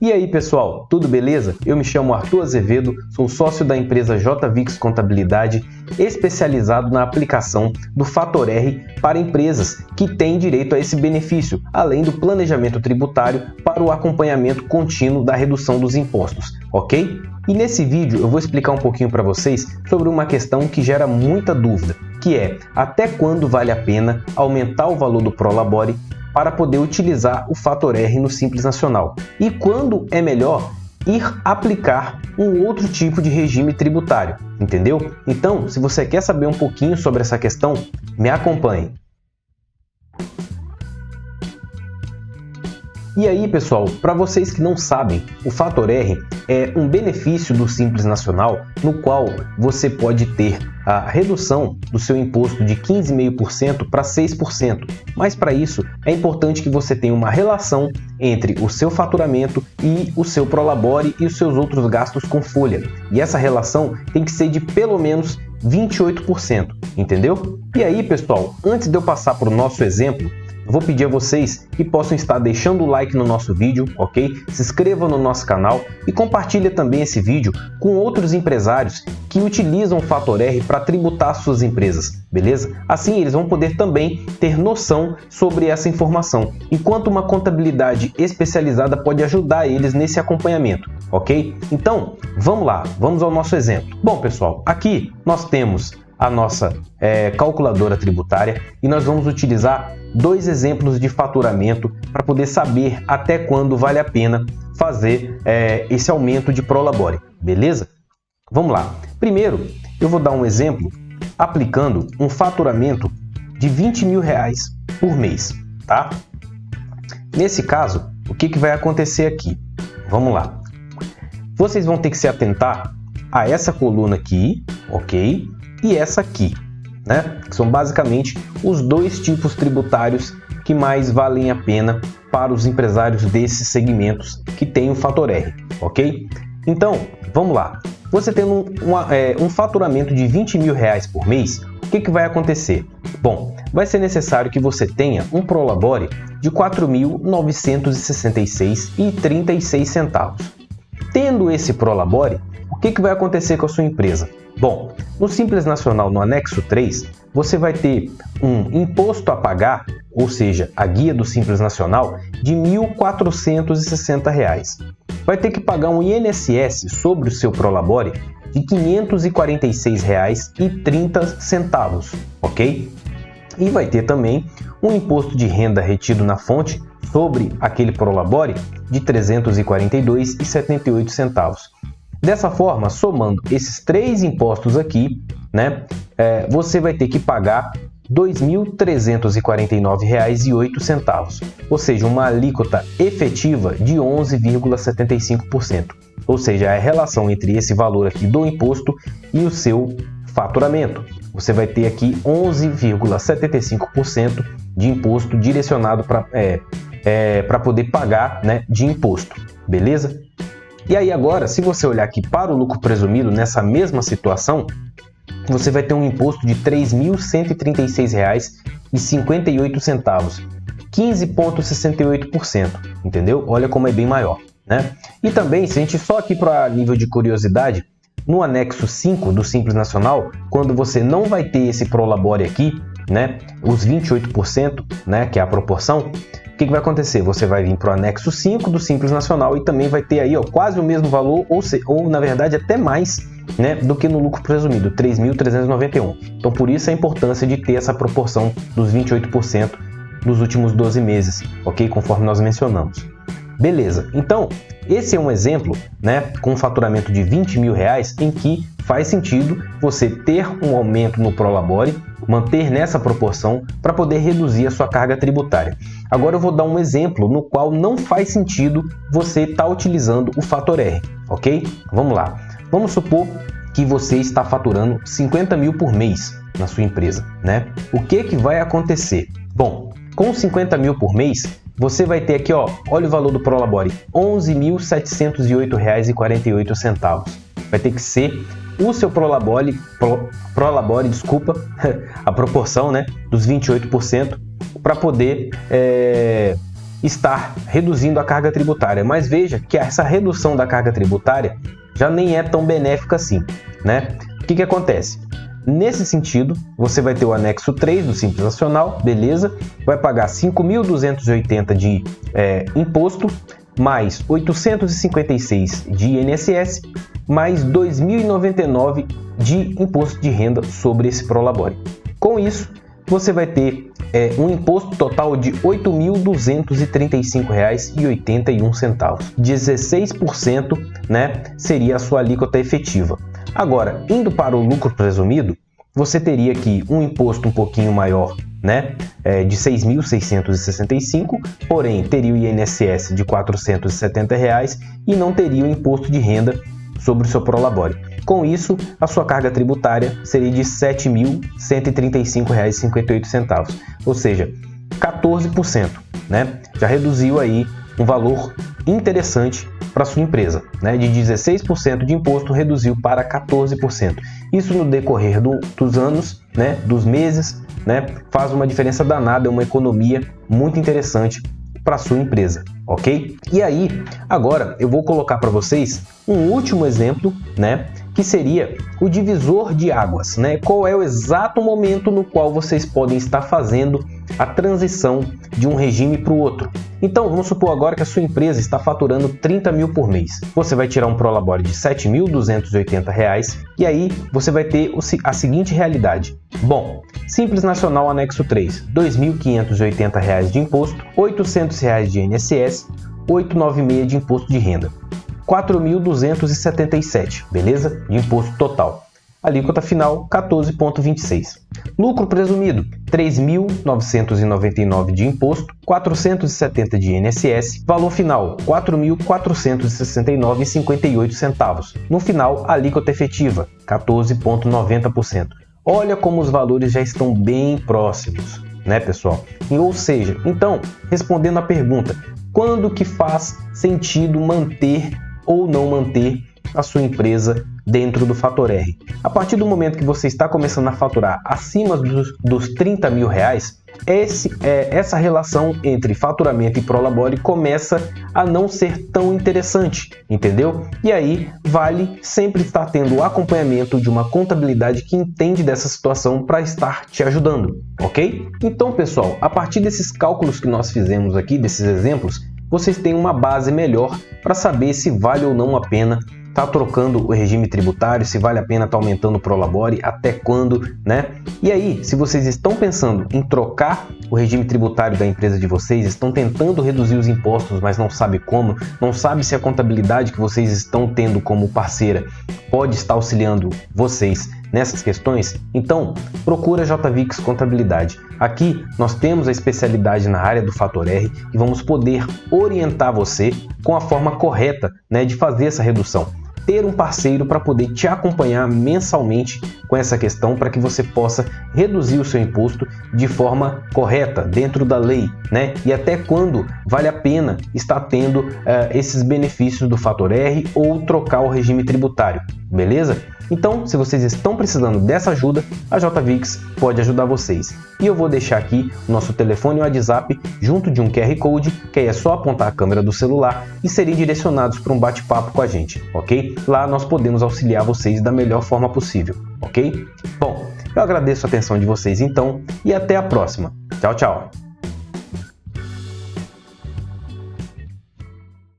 E aí pessoal, tudo beleza? Eu me chamo Arthur Azevedo, sou sócio da empresa JVix Contabilidade, especializado na aplicação do Fator R para empresas que têm direito a esse benefício, além do planejamento tributário para o acompanhamento contínuo da redução dos impostos, ok? E nesse vídeo eu vou explicar um pouquinho para vocês sobre uma questão que gera muita dúvida, que é até quando vale a pena aumentar o valor do Prolabore para poder utilizar o Fator R no Simples Nacional e quando é melhor ir aplicar um outro tipo de regime tributário, entendeu? Então, se você quer saber um pouquinho sobre essa questão, me acompanhe. E aí, pessoal, para vocês que não sabem, o Fator R é um benefício do Simples Nacional no qual você pode ter a redução do seu imposto de 15,5% para 6%. Mas para isso é importante que você tenha uma relação entre o seu faturamento e o seu Prolabore e os seus outros gastos com folha. E essa relação tem que ser de pelo menos 28%, entendeu? E aí, pessoal, antes de eu passar para o nosso exemplo, eu vou pedir a vocês que possam estar deixando o like no nosso vídeo, ok? Se inscreva no nosso canal e compartilhe também esse vídeo com outros empresários que utilizam o Fator R para tributar suas empresas, beleza? Assim eles vão poder também ter noção sobre essa informação, enquanto uma contabilidade especializada pode ajudar eles nesse acompanhamento, ok? Então, vamos lá, vamos ao nosso exemplo. Bom, pessoal, aqui nós temos a nossa calculadora tributária e nós vamos utilizar dois exemplos de faturamento para poder saber até quando vale a pena fazer esse aumento de Prolabore, beleza? Vamos lá. Primeiro, eu vou dar um exemplo aplicando um faturamento de R$20 mil por mês, tá? Nesse caso, o que vai acontecer aqui? Vamos lá. Vocês vão ter que se atentar a essa coluna aqui, ok? E essa aqui, né? Que são basicamente os dois tipos tributários que mais valem a pena para os empresários desses segmentos que têm o Fator R, ok? Então, vamos lá. Você tendo um faturamento de R$20 mil por mês, o que vai acontecer? Bom, vai ser necessário que você tenha um Prolabore de R$ 4.966,36. Tendo esse Prolabore, o que vai acontecer com a sua empresa? Bom, no Simples Nacional, no anexo 3, você vai ter um imposto a pagar, ou seja, a guia do Simples Nacional, de R$ 1.460. Vai ter que pagar um INSS sobre o seu Prolabore de R$ 546,30, ok? E vai ter também um imposto de renda retido na fonte sobre aquele Prolabore de R$ 342,78. Dessa forma, somando esses três impostos aqui, né, você vai ter que pagar R$ 2.349,08, ou seja, uma alíquota efetiva de 11,75%. Ou seja, é a relação entre esse valor aqui do imposto e o seu faturamento. Você vai ter aqui 11,75% de imposto direcionado para poder pagar, né, de imposto, beleza? E aí agora, se você olhar aqui para o lucro presumido, nessa mesma situação, você vai ter um imposto de R$ 3.136,58, 15,68%, entendeu? Olha como é bem maior, né? E também, se a gente só aqui para nível de curiosidade, no anexo 5 do Simples Nacional, quando você não vai ter esse Prolabore aqui, né, os 28%, né, que é a proporção, o que vai acontecer? Você vai vir para o anexo 5 do Simples Nacional e também vai ter aí, ó, quase o mesmo valor, ou na verdade até mais, né, do que no lucro presumido, R$ 3.391. Então por isso a importância de ter essa proporção dos 28% nos últimos 12 meses, ok? Conforme nós mencionamos. Beleza, então esse é um exemplo, né, com um faturamento de R$20 mil em que faz sentido você ter um aumento no Prolabore, manter nessa proporção para poder reduzir a sua carga tributária. Agora eu vou dar um exemplo no qual não faz sentido você estar utilizando o Fator R, ok? Vamos lá. Vamos supor que você está faturando 50 mil por mês na sua empresa, né? O que vai acontecer? Bom, com 50 mil por mês, você vai ter aqui, ó, olha o valor do Prolabore, R$ 11.708,48. Vai ter que ser o seu Prolabore, a proporção, né, dos 28%, para poder estar reduzindo a carga tributária, mas veja que essa redução da carga tributária já nem é tão benéfica assim, né? O que acontece? Nesse sentido, você vai ter o anexo 3 do Simples Nacional, beleza? Vai pagar 5.280 de imposto, mais 856 de INSS, mais 2.099 de imposto de renda sobre esse prolabore. Com isso, você vai ter um imposto total de R$ 8.235,81. 16%, né, seria a sua alíquota efetiva. Agora, indo para o lucro presumido, você teria aqui um imposto um pouquinho maior, né, de R$ 6.665, porém teria o INSS de R$ 470 e não teria o imposto de renda sobre o seu prolabore. Com isso, a sua carga tributária seria de R$ 7.135,58, ou seja, 14%, né? Já reduziu aí um valor interessante para sua empresa, né? De 16% de imposto reduziu para 14%. Isso no decorrer dos anos, né? Dos meses, né? Faz uma diferença danada, é uma economia muito interessante para sua empresa, ok? E aí, agora eu vou colocar para vocês um último exemplo, né? Que seria o divisor de águas, né? Qual é o exato momento no qual vocês podem estar fazendo a transição de um regime para o outro. Então, vamos supor agora que a sua empresa está faturando 30 mil por mês. Você vai tirar um prolabore de R$ 7.280 e aí você vai ter a seguinte realidade. Bom, Simples Nacional Anexo 3, R$ 2.580 de imposto, R$ 800 de INSS, R$ 896 de imposto de renda. R$ 4.277, beleza? De imposto total. Alíquota final, 14,26. Lucro presumido, R$ 3.999 de imposto, R$ 470 de INSS. Valor final, R$ 4.469,58. No final, alíquota efetiva, 14,90%. Olha como os valores já estão bem próximos, né, pessoal? Ou seja, então, respondendo à pergunta, quando que faz sentido manter ou não manter a sua empresa dentro do Fator R? A partir do momento que você está começando a faturar acima dos 30 mil reais, essa relação entre faturamento e prolabore começa a não ser tão interessante, entendeu? E aí vale sempre estar tendo o acompanhamento de uma contabilidade que entende dessa situação para estar te ajudando, ok? Então, pessoal, a partir desses cálculos que nós fizemos aqui, desses exemplos, vocês têm uma base melhor para saber se vale ou não a pena estar trocando o regime tributário, se vale a pena estar aumentando o prolabore, até quando, né? E aí, se vocês estão pensando em trocar o regime tributário da empresa de vocês, estão tentando reduzir os impostos, mas não sabe como, não sabe se a contabilidade que vocês estão tendo como parceira pode estar auxiliando vocês nessas questões, então procura a JVix Contabilidade. Aqui nós temos a especialidade na área do Fator R e vamos poder orientar você com a forma correta, né, de fazer essa redução. Ter um parceiro para poder te acompanhar mensalmente com essa questão para que você possa reduzir o seu imposto de forma correta, dentro da lei, né? E até quando vale a pena estar tendo esses benefícios do Fator R ou trocar o regime tributário, beleza? Então, se vocês estão precisando dessa ajuda, a JVix pode ajudar vocês. E eu vou deixar aqui o nosso telefone e o WhatsApp junto de um QR Code, que aí é só apontar a câmera do celular e serem direcionados para um bate-papo com a gente, ok? Lá nós podemos auxiliar vocês da melhor forma possível, ok? Bom, eu agradeço a atenção de vocês então e até a próxima. Tchau, tchau!